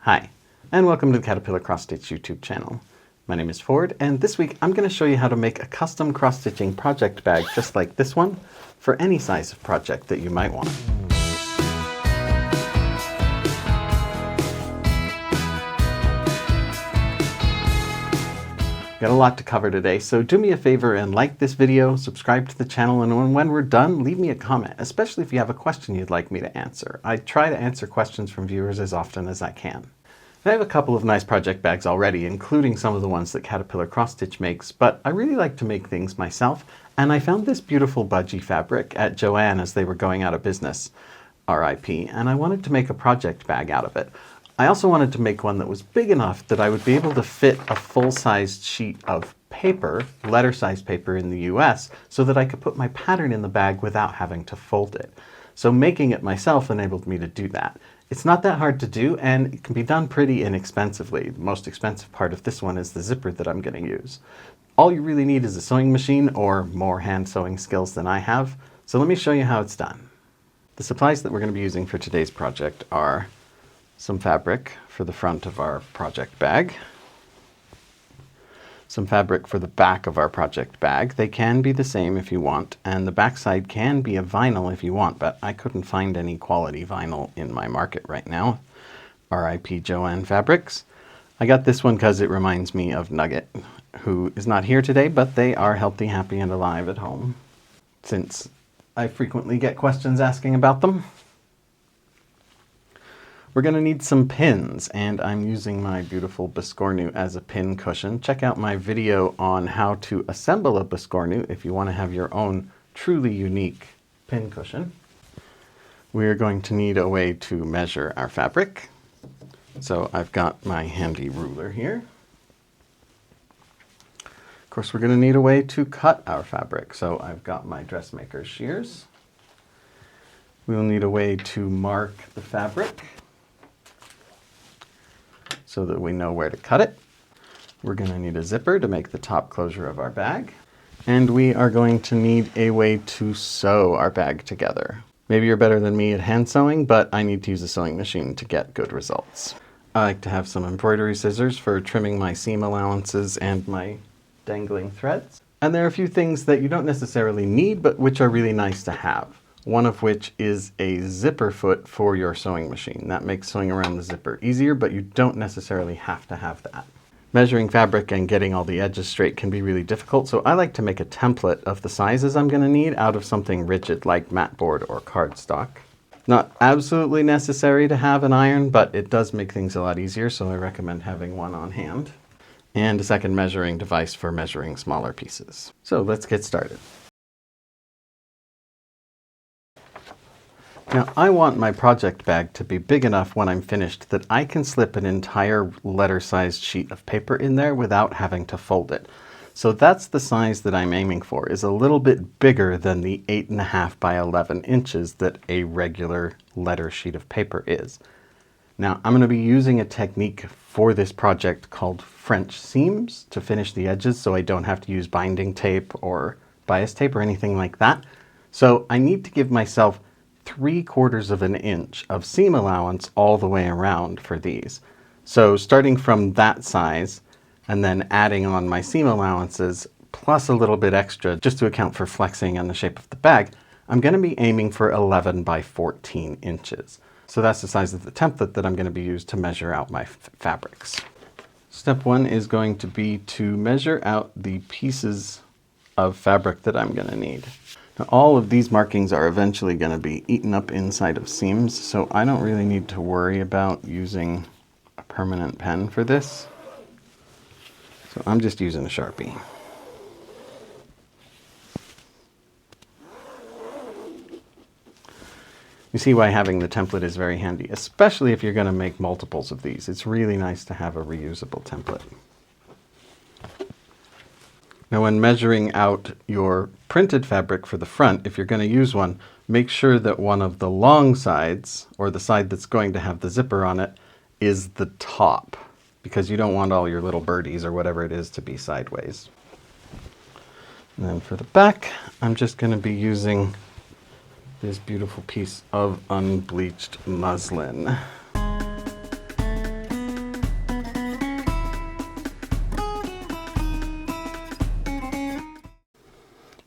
Hi, and welcome to the Caterpillar Cross Stitch YouTube channel. My name is Ford, and this week I'm going to show you how to make a custom cross-stitching project bag just like this one for any size of project that you might want. Got a lot to cover today, so do me a favor and like this video, subscribe to the channel, and when we're done, leave me a comment, especially if you have a question you'd like me to answer. I try to answer questions from viewers as often as I can. I have a couple of nice project bags already, including some of the ones that Caterpillar Cross Stitch makes, but I really like to make things myself, and I found this beautiful budgie fabric at Joann as they were going out of business, RIP, and I wanted to make a project bag out of it. I also wanted to make one that was big enough that I would be able to fit a full-sized sheet of paper, letter-sized paper in the US, so that I could put my pattern in the bag without having to fold it. So making it myself enabled me to do that. It's not that hard to do, and it can be done pretty inexpensively. The most expensive part of this one is the zipper that I'm going to use. All you really need is a sewing machine or more hand sewing skills than I have, so let me show you how it's done. The supplies that we're going to be using for today's project are some fabric for the front of our project bag, some fabric for the back of our project bag. They can be the same if you want, and the backside can be a vinyl if you want, but I couldn't find any quality vinyl in my market right now. RIP Joann Fabrics. I got this one because it reminds me of Nugget, who is not here today, but they are healthy, happy, and alive at home, since I frequently get questions asking about them. We're going to need some pins, and I'm using my beautiful Biscornu as a pin cushion. Check out my video on how to assemble a Biscornu if you want to have your own truly unique pin cushion. We're going to need a way to measure our fabric. So I've got my handy ruler here. Of course, we're going to need a way to cut our fabric. So I've got my dressmaker's shears. We'll need a way to mark the fabric so that we know where to cut it. We're going to need a zipper to make the top closure of our bag. And we are going to need a way to sew our bag together. Maybe you're better than me at hand sewing, but I need to use a sewing machine to get good results. I like to have some embroidery scissors for trimming my seam allowances and my dangling threads. And there are a few things that you don't necessarily need, but which are really nice to have. One of which is a zipper foot for your sewing machine. That makes sewing around the zipper easier, but you don't necessarily have to have that. Measuring fabric and getting all the edges straight can be really difficult, so I like to make a template of the sizes I'm going to need out of something rigid like mat board or cardstock. Not absolutely necessary to have an iron, but it does make things a lot easier, so I recommend having one on hand. And a second measuring device for measuring smaller pieces. So let's get started. Now, I want my project bag to be big enough when I'm finished that I can slip an entire letter-sized sheet of paper in there without having to fold it. So that's the size that I'm aiming for, is a little bit bigger than the 8.5 by 11 inches that a regular letter sheet of paper is. Now, I'm going to be using a technique for this project called French seams to finish the edges so I don't have to use binding tape or bias tape or anything like that. So I need to give myself 3/4 of an inch of seam allowance all the way around for these. So starting from that size and then adding on my seam allowances plus a little bit extra just to account for flexing and the shape of the bag, I'm going to be aiming for 11 by 14 inches. So that's the size of the template that I'm going to be used to measure out my fabrics. Step one is going to be to measure out the pieces of fabric that I'm going to need. Now, all of these markings are eventually going to be eaten up inside of seams, so I don't really need to worry about using a permanent pen for this. So I'm just using a Sharpie. You see why having the template is very handy, especially if you're going to make multiples of these. It's really nice to have a reusable template. Now, when measuring out your printed fabric for the front, if you're going to use one, make sure that one of the long sides, or the side that's going to have the zipper on it, is the top, because you don't want all your little birdies or whatever it is to be sideways. And then for the back, I'm just going to be using this beautiful piece of unbleached muslin.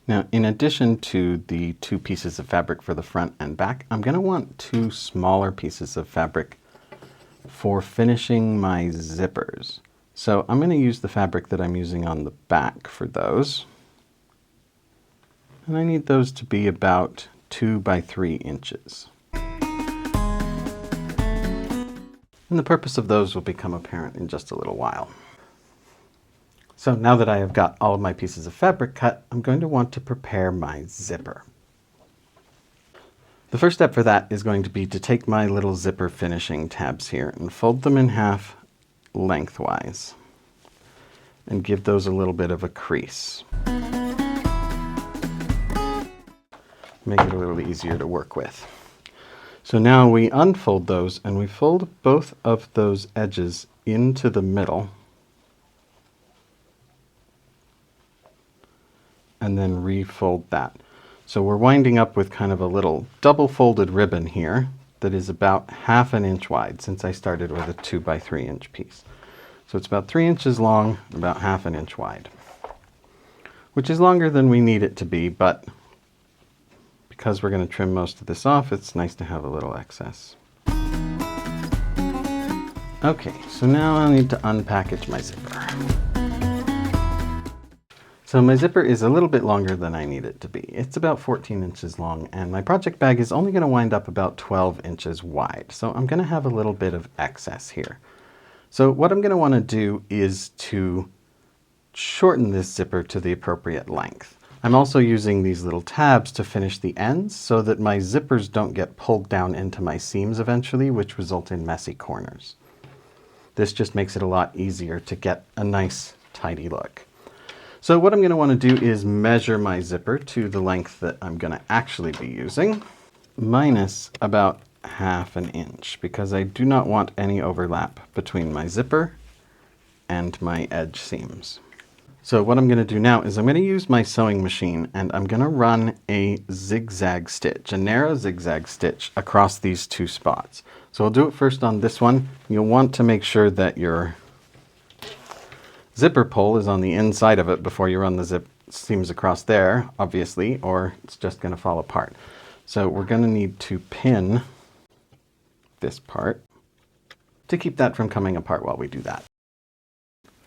Now, in addition to the 2 pieces of fabric for the front and back, I'm going to want 2 smaller pieces of fabric for finishing my zippers. So I'm going to use the fabric that I'm using on the back for those. And I need those to be about 2 by 3 inches. And the purpose of those will become apparent in just a little while. So now that I have got all of my pieces of fabric cut, I'm going to want to prepare my zipper. The first step for that is going to be to take my little zipper finishing tabs here and fold them in half lengthwise and give those a little bit of a crease. Make it a little easier to work with. So now we unfold those and we fold both of those edges into the middle and then refold that. So we're winding up with kind of a little double folded ribbon here that is about 1/2 inch wide, since I started with a 2 by 3 inch piece. So it's about 3 inches long, about 1/2 inch wide, which is longer than we need it to be, but because we're going to trim most of this off, it's nice to have a little excess. Okay, so now I'll need to unpackage my zipper. So my zipper is a little bit longer than I need it to be. It's about 14 inches long, and my project bag is only going to wind up about 12 inches wide. So I'm going to have a little bit of excess here. So what I'm going to want to do is to shorten this zipper to the appropriate length. I'm also using these little tabs to finish the ends so that my zippers don't get pulled down into my seams eventually, which result in messy corners. This just makes it a lot easier to get a nice, tidy look. So what I'm going to want to do is measure my zipper to the length that I'm going to actually be using, minus about 1/2 inch, because I do not want any overlap between my zipper and my edge seams. So what I'm going to do now is I'm going to use my sewing machine and I'm going to run a zigzag stitch, a narrow zigzag stitch across these 2 spots. So I'll do it first on this one. You'll want to make sure that your zipper pull is on the inside of it before you run the zip seams across there, obviously, or it's just going to fall apart. So we're going to need to pin this part to keep that from coming apart while we do that.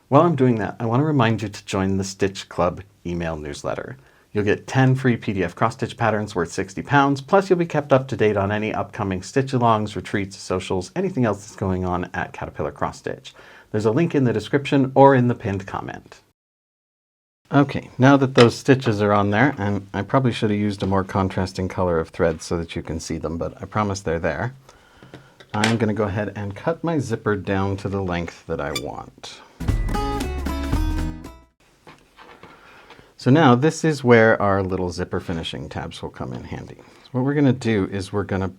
While I'm doing that, I want to remind you to join the Stitch Club email newsletter. You'll get 10 free PDF cross-stitch patterns worth £60, plus you'll be kept up to date on any upcoming stitch-alongs, retreats, socials, anything else that's going on at Caterpillar Cross Stitch. There's a link in the description or in the pinned comment. Okay, now that those stitches are on there, and I probably should have used a more contrasting color of thread so that you can see them, but I promise they're there. I'm going to go ahead and cut my zipper down to the length that I want. So now this is where our little zipper finishing tabs will come in handy. So what we're going to do is we're going to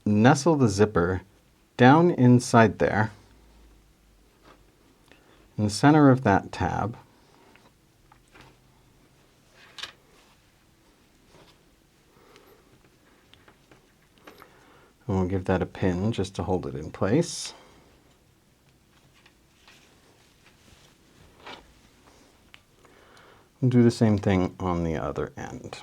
nestle the zipper down inside there, in the center of that tab. And we'll give that a pin just to hold it in place. And do the same thing on the other end.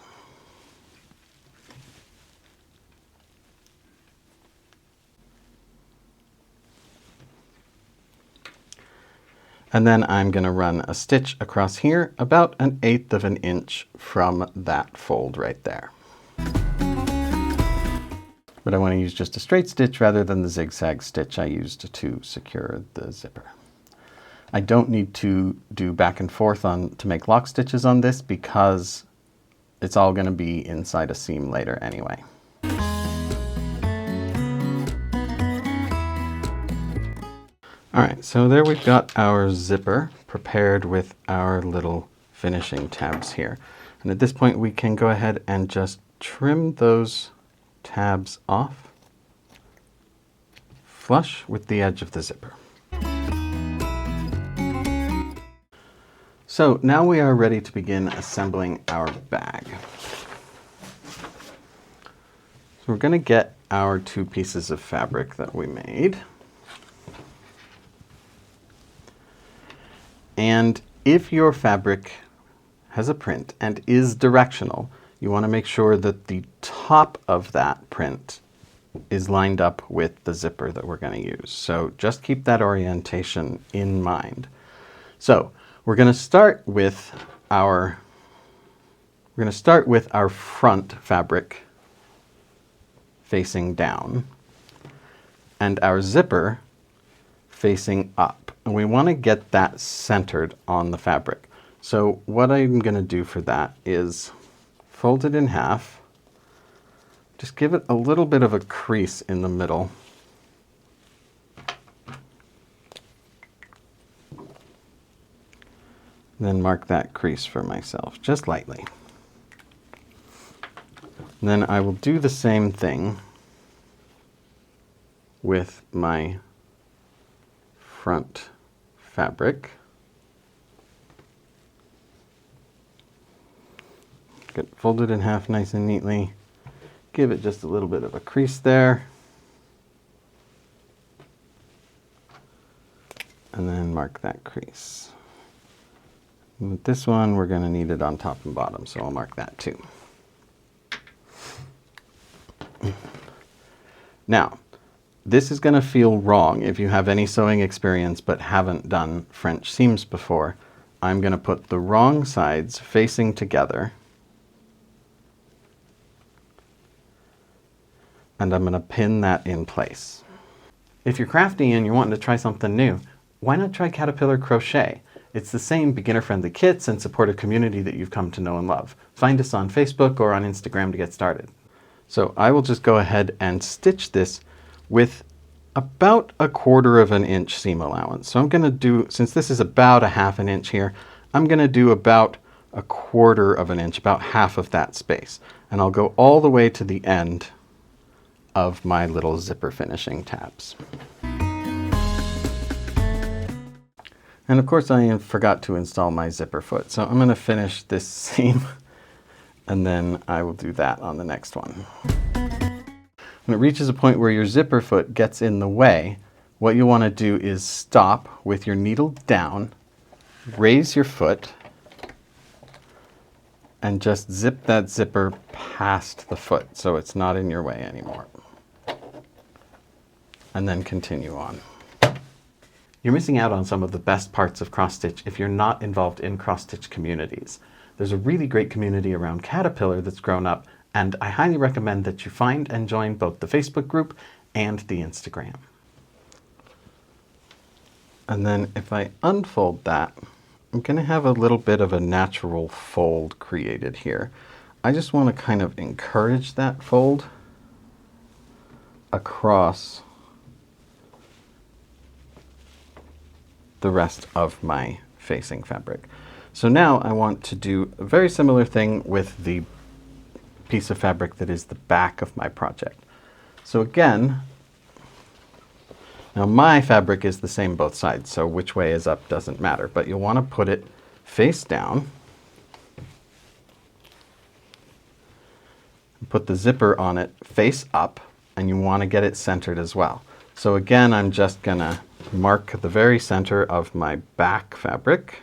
And then I'm going to run a stitch across here about 1/8 inch from that fold right there. But I want to use just a straight stitch rather than the zigzag stitch I used to secure the zipper. I don't need to do back and forth to make lock stitches on this because it's all going to be inside a seam later anyway. Alright, so there we've got our zipper prepared with our little finishing tabs here. And at this point we can go ahead and just trim those tabs off flush with the edge of the zipper. So now we are ready to begin assembling our bag. So we're going to get our 2 pieces of fabric that we made. And if your fabric has a print and is directional, you want to make sure that the top of that print is lined up with the zipper that we're going to use. So just keep that orientation in mind. So we're going to start with our front fabric facing down and our zipper facing up. And we want to get that centered on the fabric. So what I'm going to do for that is fold it in half. Just give it a little bit of a crease in the middle. Then mark that crease for myself, just lightly. And then I will do the same thing with my front fabric. Get folded in half nice and neatly. Give it just a little bit of a crease there. And then mark that crease. And with this one, we're going to need it on top and bottom, so I'll mark that too. Now, this is going to feel wrong if you have any sewing experience but haven't done French seams before. I'm going to put the wrong sides facing together. And I'm going to pin that in place. If you're crafty and you're wanting to try something new, why not try Caterpillar Crochet? It's the same beginner-friendly kits and support a community that you've come to know and love. Find us on Facebook or on Instagram to get started. So I will just go ahead and stitch this with about 1/4 of an inch seam allowance. So I'm going to do, since this is about 1/2 an inch here, I'm going to do about 1/4 of an inch, about half of that space. And I'll go all the way to the end of my little zipper finishing tabs. And of course I forgot to install my zipper foot, so I'm going to finish this seam and then I will do that on the next one. When it reaches a point where your zipper foot gets in the way, what you want to do is stop with your needle down, raise your foot, and just zip that zipper past the foot so it's not in your way anymore. And then continue on. You're missing out on some of the best parts of cross-stitch if you're not involved in cross-stitch communities. There's a really great community around Caterpillar that's grown up, and I highly recommend that you find and join both the Facebook group and the Instagram. And then if I unfold that, I'm going to have a little bit of a natural fold created here. I just want to kind of encourage that fold across the rest of my facing fabric. So now I want to do a very similar thing with the piece of fabric that is the back of my project. So again, now my fabric is the same both sides, so which way is up doesn't matter, but you'll want to put it face down, put the zipper on it face up, and you want to get it centered as well. So again, I'm just going to mark the very center of my back fabric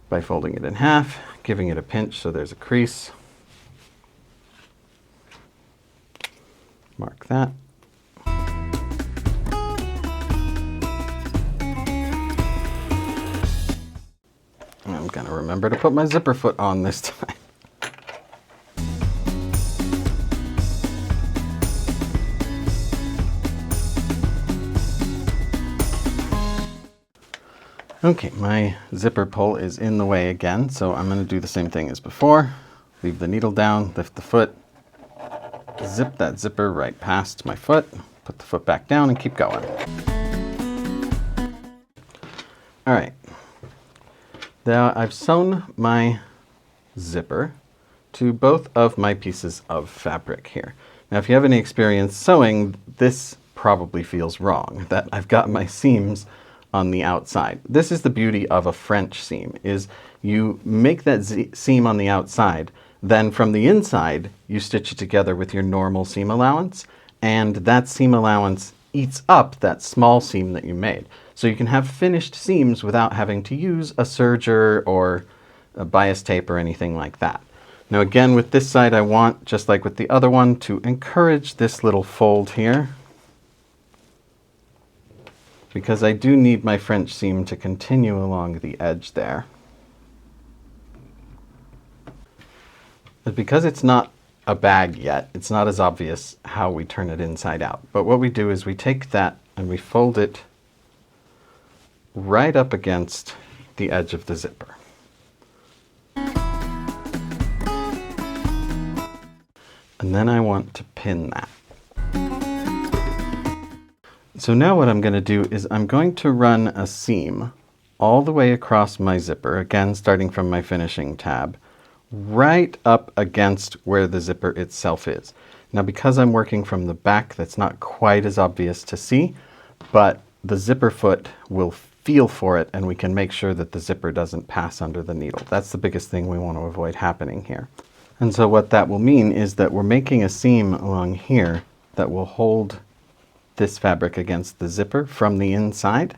by folding it in half, giving it a pinch so there's a crease. Mark that. And I'm going to remember to put my zipper foot on this time. Okay, my zipper pull is in the way again, so I'm going to do the same thing as before. Leave the needle down, lift the foot, zip that zipper right past my foot, put the foot back down and keep going. All right, now I've sewn my zipper to both of my pieces of fabric here. Now if you have any experience sewing, this probably feels wrong, that I've got my seams on the outside. This is the beauty of a French seam, is you make that seam on the outside, then from the inside you stitch it together with your normal seam allowance, and that seam allowance eats up that small seam that you made. So you can have finished seams without having to use a serger or a bias tape or anything like that. Now again, with this side, I want, just like with the other one, to encourage this little fold here, because I do need my French seam to continue along the edge there. But because it's not a bag yet, it's not as obvious how we turn it inside out. But what we do is we take that and we fold it right up against the edge of the zipper. And then I want to pin that. So now what I'm going to do is I'm going to run a seam all the way across my zipper, again starting from my finishing tab, right up against where the zipper itself is. Now because I'm working from the back, that's not quite as obvious to see, but the zipper foot will feel for it and we can make sure that the zipper doesn't pass under the needle. That's the biggest thing we want to avoid happening here. And so what that will mean is that we're making a seam along here that will hold this fabric against the zipper from the inside,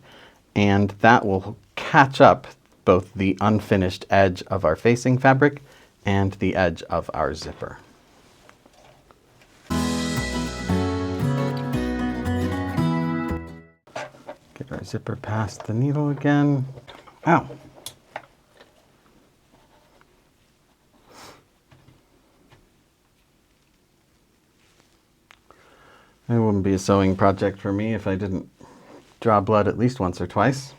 and that will catch up both the unfinished edge of our facing fabric and the edge of our zipper. Get our zipper past the needle again. Ow! It wouldn't be a sewing project for me if I didn't draw blood at least once or twice.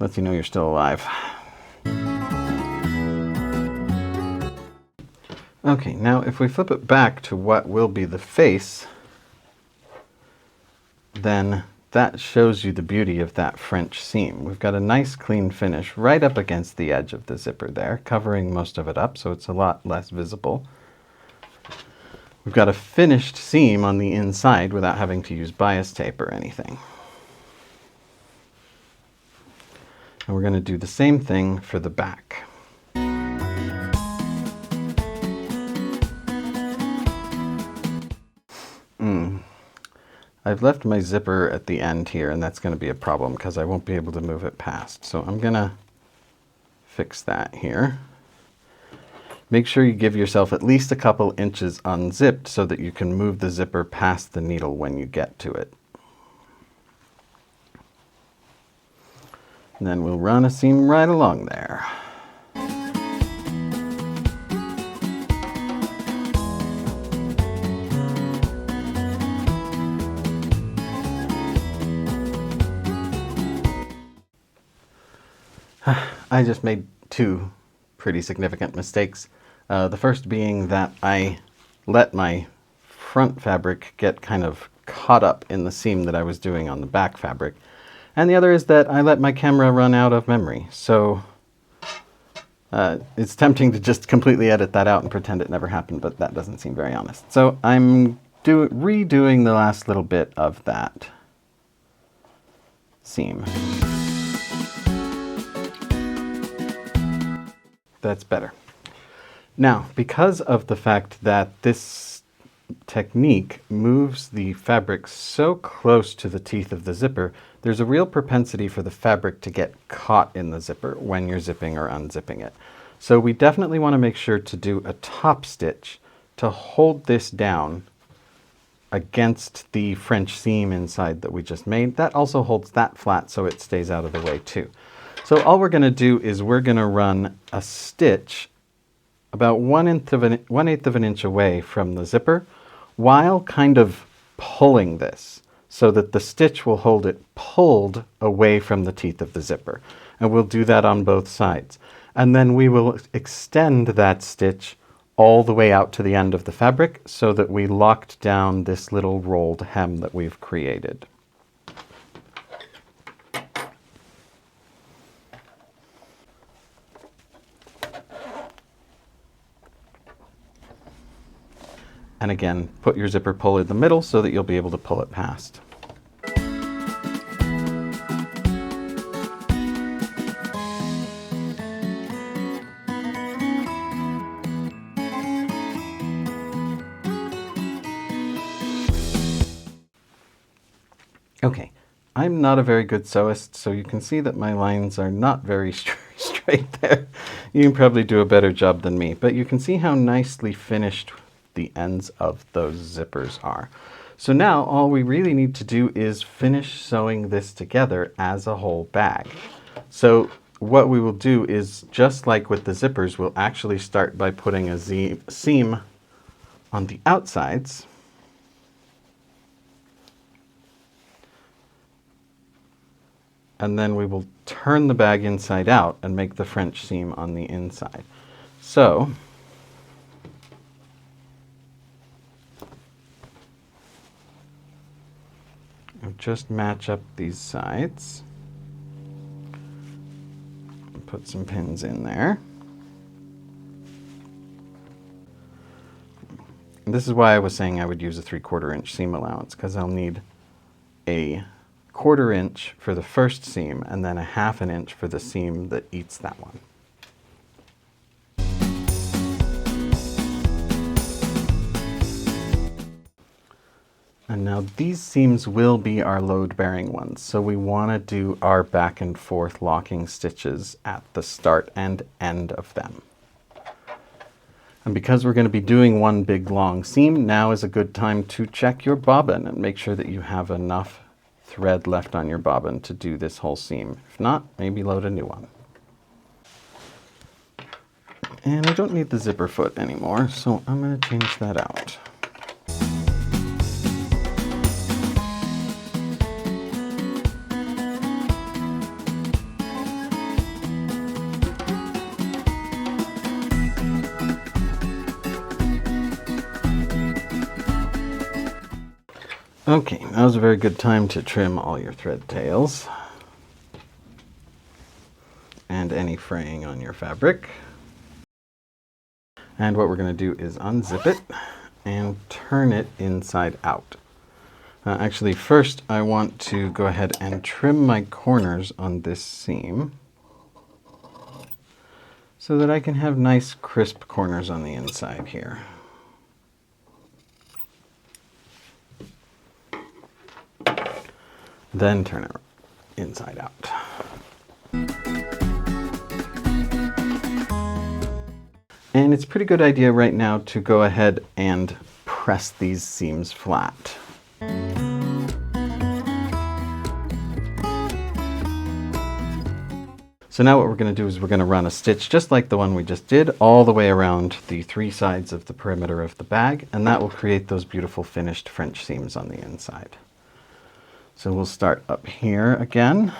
Lets you know you're still alive. Okay, now if we flip it back to what will be the face, then that shows you the beauty of that French seam. We've got a nice clean finish right up against the edge of the zipper there, covering most of it up so it's a lot less visible. We've got a finished seam on the inside without having to use bias tape or anything. And we're going to do the same thing for the back. I've left my zipper at the end here, and that's going to be a problem because I won't be able to move it past. So I'm going to fix that here. Make sure you give yourself at least a couple inches unzipped so that you can move the zipper past the needle when you get to it. And then we'll run a seam right along there. I just made two pretty significant mistakes. The first being that I let my front fabric get kind of caught up in the seam that I was doing on the back fabric. And the other is that I let my camera run out of memory. So it's tempting to just completely edit that out and pretend it never happened, but that doesn't seem very honest. So I'm redoing the last little bit of that seam. That's better. Now, because of the fact that this technique moves the fabric so close to the teeth of the zipper, there's a real propensity for the fabric to get caught in the zipper when you're zipping or unzipping it. So we definitely want to make sure to do a top stitch to hold this down against the French seam inside that we just made. That also holds that flat so it stays out of the way too. So all we're going to do is we're going to run a stitch about 1/8 of an inch away from the zipper while kind of pulling this so that the stitch will hold it pulled away from the teeth of the zipper. And we'll do that on both sides. And then we will extend that stitch all the way out to the end of the fabric so that we locked down this little rolled hem that we've created. And again, put your zipper pull in the middle so that you'll be able to pull it past. Okay, I'm not a very good sewist, so you can see that my lines are not very straight there. You can probably do a better job than me, but you can see how nicely finished the ends of those zippers are. So now all we really need to do is finish sewing this together as a whole bag. So what we will do is, just like with the zippers, we'll actually start by putting a seam on the outsides. And then we will turn the bag inside out and make the French seam on the inside. So I'll just match up these sides. Put some pins in there. And this is why I was saying I would use a 3/4 inch seam allowance, because I'll need a 1/4 inch for the first seam and then a 1/2 inch for the seam that eats that one. And now these seams will be our load-bearing ones, so we want to do our back and forth locking stitches at the start and end of them. And because we're going to be doing one big long seam, now is a good time to check your bobbin and make sure that you have enough thread left on your bobbin to do this whole seam. If not, maybe load a new one. And I don't need the zipper foot anymore, so I'm going to change that out. Okay, now's a very good time to trim all your thread tails and any fraying on your fabric. And what we're going to do is unzip it and turn it inside out. Actually, first I want to go ahead and trim my corners on this seam so that I can have nice crisp corners on the inside here. Then turn it inside out. And it's a pretty good idea right now to go ahead and press these seams flat. So now what we're going to do is we're going to run a stitch just like the one we just did all the way around the 3 sides of the perimeter of the bag, and that will create those beautiful finished French seams on the inside. So we'll start up here again.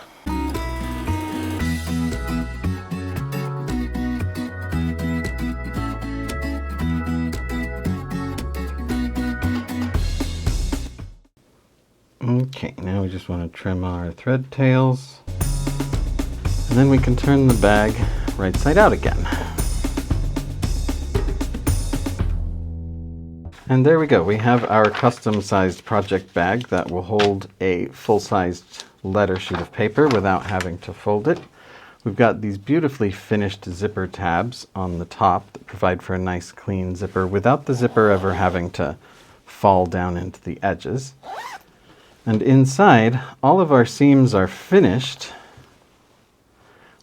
Okay, now we just want to trim our thread tails. And then we can turn the bag right side out again. And there we go. We have our custom-sized project bag that will hold a full-sized letter sheet of paper without having to fold it. We've got these beautifully finished zipper tabs on the top that provide for a nice clean zipper without the zipper ever having to fall down into the edges. And inside, all of our seams are finished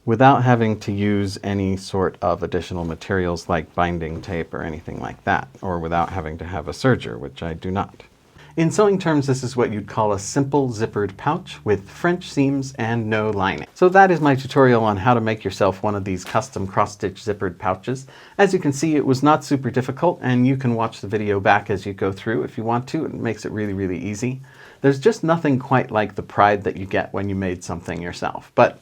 without having to use any sort of additional materials like binding tape or anything like that, or without having to have a serger, which I do not. In sewing terms, this is what you'd call a simple zippered pouch with French seams and no lining. So that is my tutorial on how to make yourself one of these custom cross-stitch zippered pouches. As you can see, it was not super difficult, and you can watch the video back as you go through if you want to. It makes it really, really easy. There's just nothing quite like the pride that you get when you made something yourself, but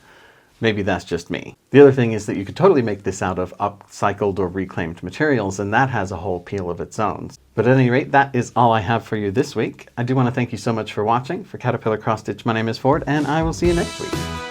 maybe that's just me. The other thing is that you could totally make this out of upcycled or reclaimed materials, and that has a whole appeal of its own. But at any rate, that is all I have for you this week. I do want to thank you so much for watching. For Caterpillar Cross Stitch, my name is Ford, and I will see you next week.